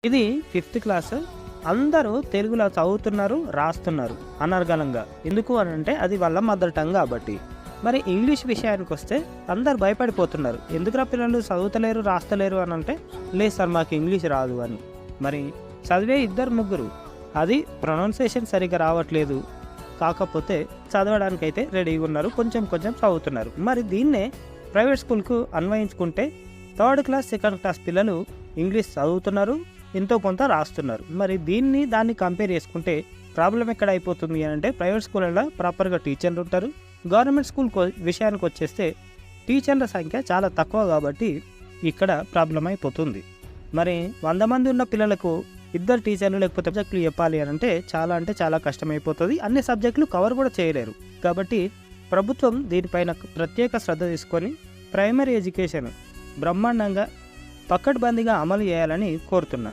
ఇది fifth class. అందరూ తెలుగులో చదువుతున్నారు, రాస్తున్నారు అనర్గళంగా. ఎందుకు అనంటే అది వాళ్ళ మదర్ టంగ్ కాబట్టి. మరి ఇంగ్లీష్ విషయానికొస్తే అందరూ భయపడిపోతున్నారు. ఎందుకురా పిల్లలు చదువుతలేరు, రాస్తలేరు అనంటే, లేదు సార్ మాకు ఇంగ్లీష్ రాదు అని. మరి చదివే ఇద్దరు ముగ్గురు, అది ప్రొనౌన్సియేషన్ సరిగ్గా రావట్లేదు, కాకపోతే చదవడానికైతే రెడీగా ఉన్నారు, కొంచెం కొంచెం చదువుతున్నారు. మరి దీన్నే ప్రైవేట్ స్కూల్కు అన్వయించుకుంటే థర్డ్ క్లాస్, సెకండ్ క్లాస్ పిల్లలు ఇంగ్లీష్ చదువుతున్నారు, ఎంతో కొంత రాస్తున్నారు. మరి దాన్ని కంపేర్ చేసుకుంటే ప్రాబ్లం ఎక్కడ అయిపోతుంది అంటే, ప్రైవేట్ స్కూళ్ళలో ప్రాపర్గా టీచర్లు ఉంటారు. గవర్నమెంట్ స్కూల్ విషయానికి వచ్చేస్తే టీచర్ల సంఖ్య చాలా తక్కువ కాబట్టి ఇక్కడ ప్రాబ్లం అయిపోతుంది. మరి 100 మంది ఉన్న పిల్లలకు ఇద్దరు టీచర్లు లేకపోతే సబ్జెక్టులు చెప్పాలి అంటే చాలా కష్టమైపోతుంది. అన్ని సబ్జెక్టులు కవర్ కూడా చేయలేరు. కాబట్టి ప్రభుత్వం దీనిపైన ప్రత్యేక శ్రద్ధ తీసుకొని ప్రైమరీ ఎడ్యుకేషన్ బ్రహ్మాండంగా పకడ్బందీగా అమలు చేయాలని కోరుతున్నా.